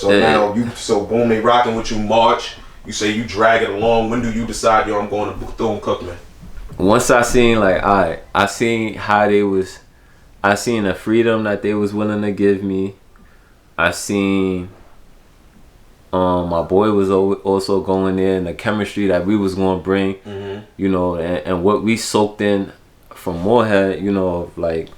So now boom, they rocking with you March. You say you drag it along. When do you decide, yo, I'm going to Bethune-Cookman? Once I seen I seen how they was, I seen the freedom that they was willing to give me. I seen my boy was also going there, and the chemistry that we was going to bring, you know, and what we soaked in from Morehead, you know, like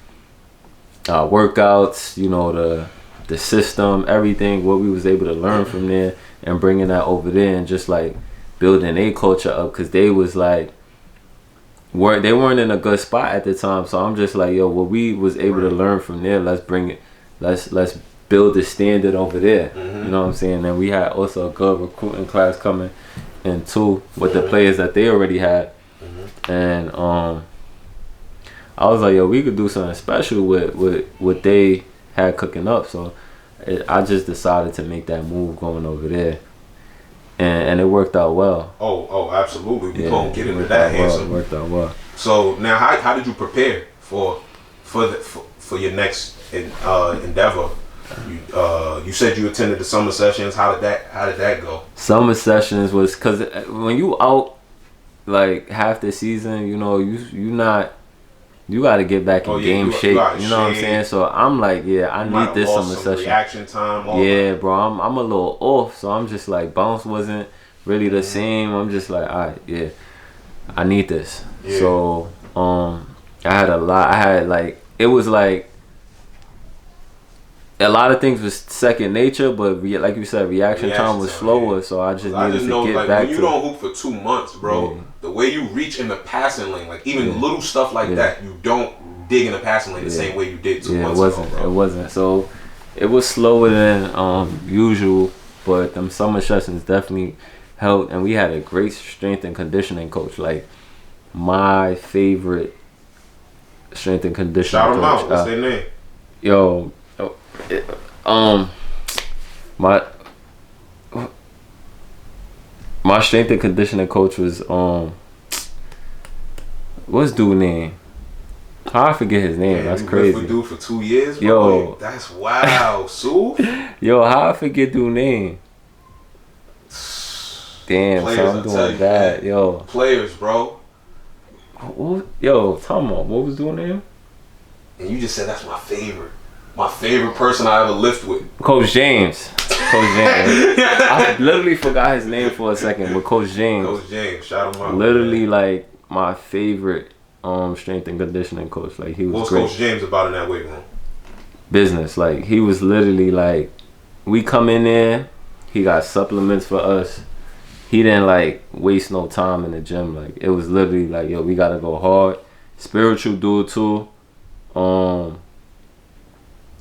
workouts, you know, the system, everything, what we was able to learn from there and bringing that over there and just like building a culture up, because they was like, they weren't in a good spot at the time. So I'm just like, yo, what we was able to learn from there, let's bring it, let's build the standard over there. You know what I'm saying? And we had also a good recruiting class coming in too with the players that they already had. And I was like, yo, we could do something special with what they had cooking up. So I just decided to make that move going over there. And it worked out well. Oh, absolutely. We gonna get into that. It worked out well. So now, how did you prepare for your next endeavor? You said you attended the summer sessions. How did that go? Summer sessions was because when you out like half the season, you know, you got to get back in game shape. You know what I'm saying? So I'm like, I need this summer session. Reaction time. Bro, I'm a little off, so I'm just like, bounce wasn't really the same. I'm just like, all right, I need this. So I had a lot. I had like, it was like a lot of things was second nature, but like you said, reaction time was slower. So I just needed to get back to it. When you don't hoop for 2 months, bro, the way you reach in the passing lane, like even little stuff like that, you don't dig in the passing lane the same way you did 2 months ago, bro. It wasn't. So it was slower than usual, but them summer sessions definitely helped, and we had a great strength and conditioning coach. Like my favorite strength and conditioning coach. Shout them out. What's their name? Yo. My strength and conditioning coach was what's dude name? How I forget his name? That's crazy. We do for 2 years, bro. Yo, that's wow, Sue. Yo, how I forget dude name? Damn, Players, so I'm doing bad. Yo, players, bro. Yo, Tom, what was dude name? And you just said that's my favorite. My favorite person I ever lived with. Coach James. I literally forgot his name for a second, but Coach James. Coach James, shout him out. Literally, like my favorite strength and conditioning coach. Like he was What's great. Coach James about in that weight room? Business. Like he was literally like, we come in there, he got supplements for us. He didn't like waste no time in the gym. Like it was literally like, yo, we gotta go hard. Spiritual dude too.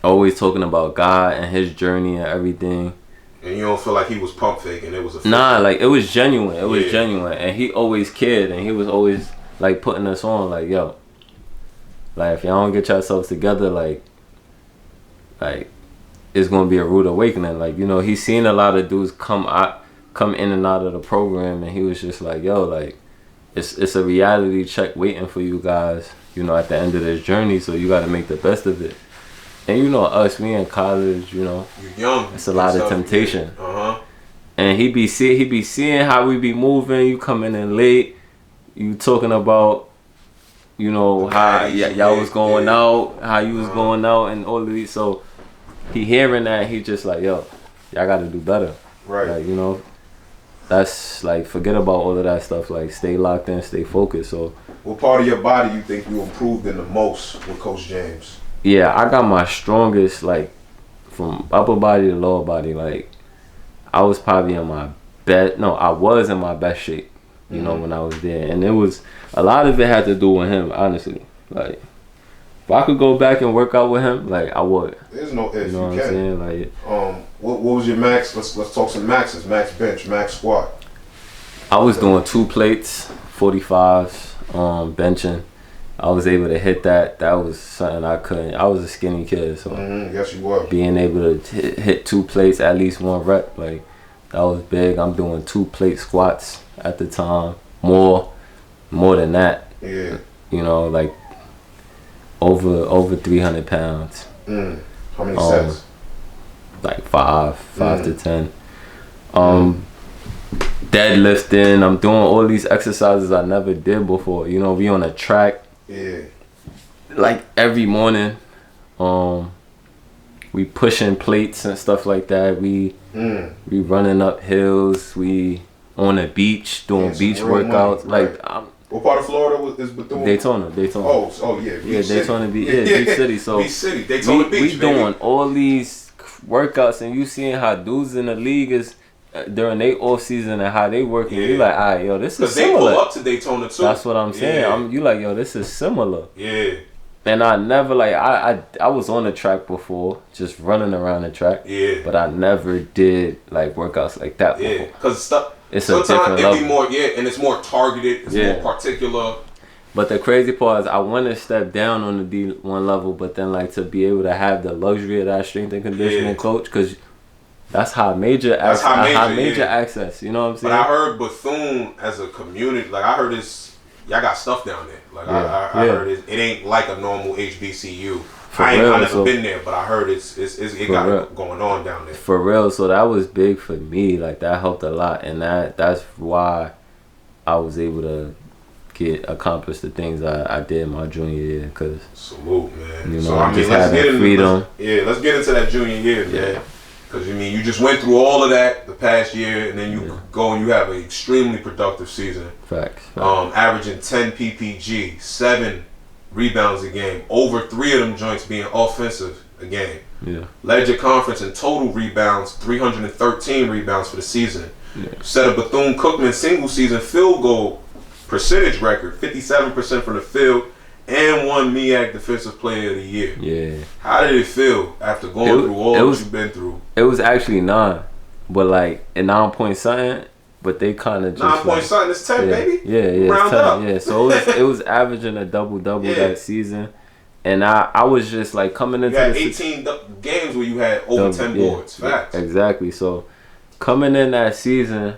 Always talking about God and his journey and everything. And you don't feel like he was pump faking? It was a nah, like it was genuine. It was genuine, and he always cared, and he was always like putting us on, like, yo, like if y'all don't get yourselves together, like it's gonna be a rude awakening. Like, you know, he's seen a lot of dudes come in and out of the program, and he was just like, yo, like it's a reality check waiting for you guys, you know, at the end of this journey. So you got to make the best of it. And you know us, we in college, you know. You're young. It's a lot of temptation. And he be seeing how we be moving. You coming in late. You talking about, you know, how y'all was going out, how you was going out, and all of these. So he hearing that, he just like, yo, y'all got to do better. Right. Like, you know, that's like, forget about all of that stuff. Like, stay locked in, stay focused. So, what part of your body you think you improved in the most with Coach James? Yeah, I got my strongest, like, from upper body to lower body. Like, I was probably in my best, no, I was in my best shape, you know, when I was there. And it was, a lot of it had to do with him, honestly. Like, if I could go back and work out with him, like, I would. There's no if, you know what I'm saying? Like, what was your max? Let's talk some maxes. Max bench, max squat. I was doing 2 plates, 45s, benching. I was able to hit that. That was something I couldn't. I was a skinny kid, so yes, you were. Being able to hit 2 plates, at least 1 rep, like that was big. I'm doing 2 plate squats at the time, more than that. Yeah. You know, like over 300 pounds. How many sets? like 5 to 10. Deadlifting. I'm doing all these exercises I never did before. You know, we on a track. Yeah. Like every morning, we pushing plates and stuff like that. We running up hills. We on the beach doing beach workouts. Money, like right. What part of Florida is Bethune? Daytona. Oh yeah. Beach City. Daytona Beach. Yeah, Beach City. So Beach City, Daytona Beach. We doing all these workouts, and you seeing how dudes in the league is during their off season and how they working. You like, all right, yo, this is similar. Because they pull up to Daytona too. That's what I'm saying. You like, yo, this is similar. Yeah. And I never like I was on the track before, just running around the track. Yeah. But I never did like workouts like that before. Yeah. Because stuff. It's a different it'd level. be more, and it's more targeted. It's more particular. But the crazy part is I want to step down on the D1 level, but then like to be able to have the luxury of that strength and conditioning coach, because that's high major access. You know what I'm saying? But I heard Bethune as a community, like I heard y'all got stuff down there. Like I heard it ain't like a normal HBCU. I never been there, but I heard it got it going on down there. For real, so that was big for me. Like that helped a lot, and that's why I was able to accomplish the things I did my junior year. Cause salute, man. You know, so I mean, let's get into that junior year, man. Because you just went through all of that the past year, and then you go and you have an extremely productive season. Facts. Averaging 10 PPG, 7 rebounds a game, over 3 of them joints being offensive a game. Yeah. Led your conference in total rebounds, 313 rebounds for the season. Yeah. Set a Bethune-Cookman single season field goal percentage record, 57% from the field, and won MEAC Defensive Player of the Year. Yeah. How did it feel after going through all that you've been through? It was actually 9, but like a 9 point something. But they kind of just 9 point something. It's 10, baby. Yeah, round 10, up. Yeah, so it was averaging a double that season, and I was just like coming into. You had 18 games where you had over 10 boards. Facts. Exactly. So coming in that season,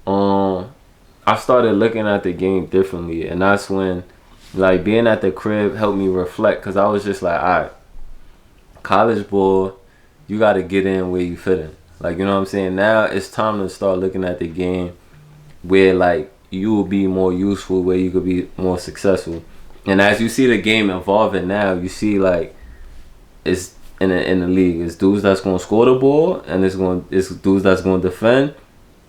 I started looking at the game differently, and that's when like being at the crib helped me reflect, because I was just like, all right, college ball, you got to get in where you fit in. Like, you know what I'm saying? Now it's time to start looking at the game where, like, you will be more useful, where you could be more successful. And as you see the game evolving now, you see, like, it's in the league. It's dudes that's going to score the ball, and it's dudes that's going to defend.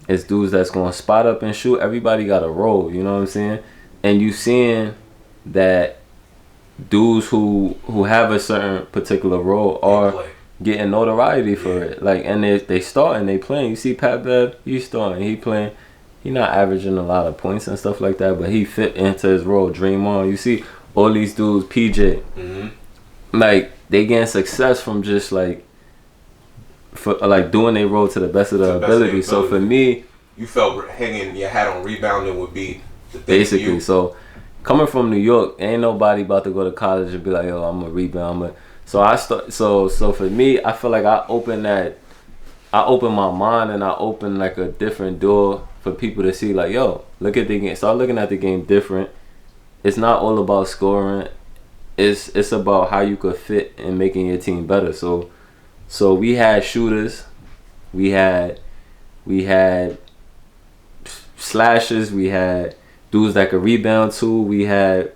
It's dudes that's going to spot up and shoot. Everybody got a role, you know what I'm saying? And you seeing that dudes who have a certain particular role are getting notoriety for it, like, and they start and they playing. You see Pat Bev, he's starting, he playing. He not averaging a lot of points and stuff like that, but he fit into his role. Dream on. You see all these dudes, PJ, like they getting success from just like doing their role to the best of their ability. So for me, you felt hanging your hat on rebounding would be the thing basically. So coming from New York, ain't nobody about to go to college and be like, yo, I'm a rebound. So So for me, I feel like I opened my mind, and I opened like a different door for people to see, like, yo, look at the game. Start looking at the game different. It's not all about scoring. It's about how you could fit and making your team better. So we had shooters, we had slashers, we had dudes that could rebound too, we had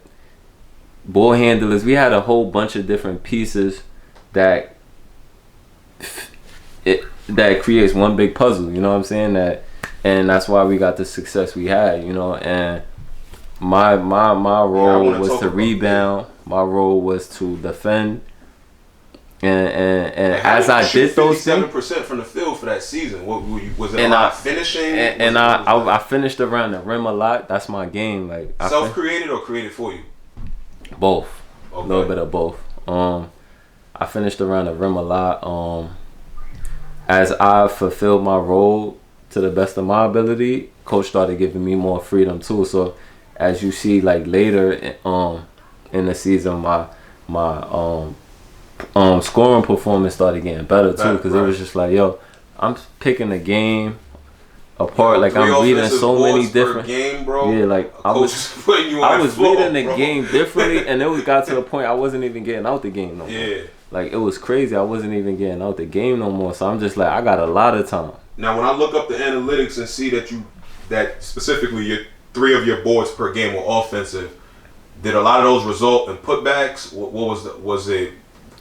ball handlers. We had a whole bunch of different pieces that creates one big puzzle, you know what I'm saying? And that's why we got the success we had, you know. And my role was to rebound. My role was to defend. And as I did those things, 57% from the field for that season. What was it? A lot of finishing? And I finished around the rim a lot. That's my game. Like self-created or created for you? Both. Okay. A little bit of both. I finished around the rim a lot. As I fulfilled my role to the best of my ability, coach started giving me more freedom too. So as you see, like later in the season, my scoring performance started getting better too, because it was just like, yo, I'm picking a game apart. Like I'm reading so many different game, bro. Yeah, like I was reading the game differently, and it got to the point I wasn't even getting out the game no more. Yeah. Like it was crazy. I wasn't even getting out the game no more. So I'm just like, I got a lot of time. Now when I look up the analytics and see that specifically your 3 of your boards per game were offensive, did a lot of those result in putbacks? What was it?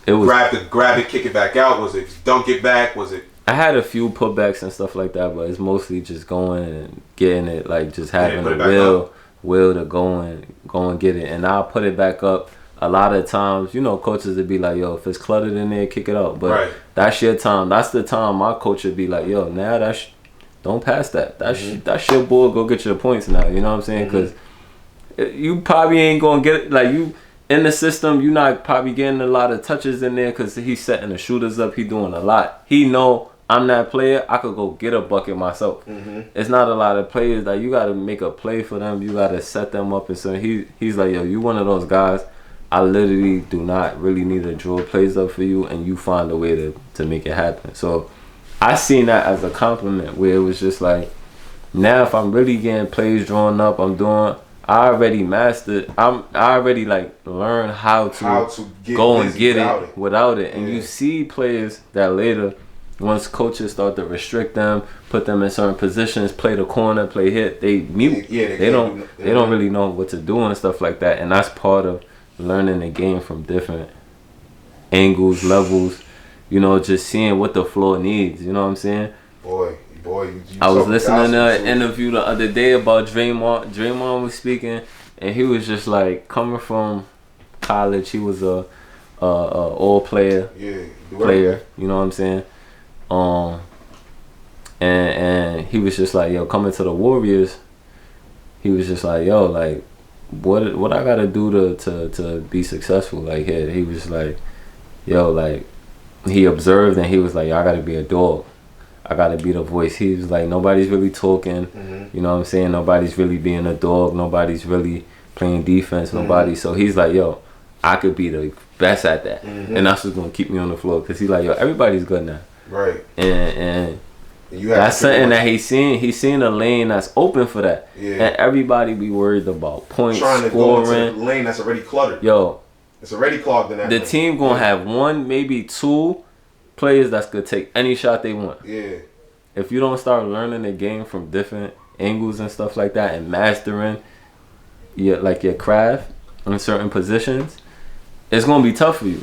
It was grab it, kick it back out. Was it dunk it back? Was it? I had a few putbacks and stuff like that, but it's mostly just going and getting it, like just having the will to go and get it, and I'll put it back up. A lot of times, you know, coaches would be like, yo, if it's cluttered in there, kick it out. But that's your time. That's the time my coach would be like, yo, now don't pass that. That's your ball. Go get your points now. You know what I'm saying? Because you probably ain't going to get it. Like, you in the system, you not probably getting a lot of touches in there because he's setting the shooters up. He doing a lot. He know I'm that player. I could go get a bucket myself. It's not a lot of players that you got to make a play for them. You got to set them up. And so he's like, yo, you one of those guys. I literally do not really need to draw plays up for you, and you find a way to make it happen. So I seen that as a compliment, where it was just like, now if I'm really getting plays drawn up, I already mastered. I already like learned how to go and get it without it. And you see players that later, once coaches start to restrict them, put them in certain positions, play the corner, play hit, they mute. They don't really know what to do and stuff like that. And that's part of learning the game from different angles, levels, you know, just seeing what the floor needs. You know what I'm saying? Boy, you I was listening to an interview the other day about Draymond. Draymond was speaking, and he was just like, coming from college, he was a all player, player. You know what I'm saying? And he was just like, yo, coming to the Warriors, he was just like, yo, like, what I gotta do to be successful? Like, he was like, yo, like, he observed and he was like, yo, I gotta be a dog. I gotta be the voice. He was like, nobody's really talking. You know what I'm saying? Nobody's really being a dog. Nobody's really playing defense. Nobody. So he's like, yo, I could be the best at that, and that's what's gonna keep me on the floor. Cause he's like, yo, everybody's good now. Right. And that's something that he's seen a lane that's open for that. And everybody be worried about points, trying to scoring. go into the lane that's already cluttered. Yo, it's already clogged in that lane. Team gonna have 1, maybe 2 players that's gonna take any shot they want. Yeah. If you don't start learning the game from different angles and stuff like that, and mastering your craft in certain positions, it's gonna be tough for you.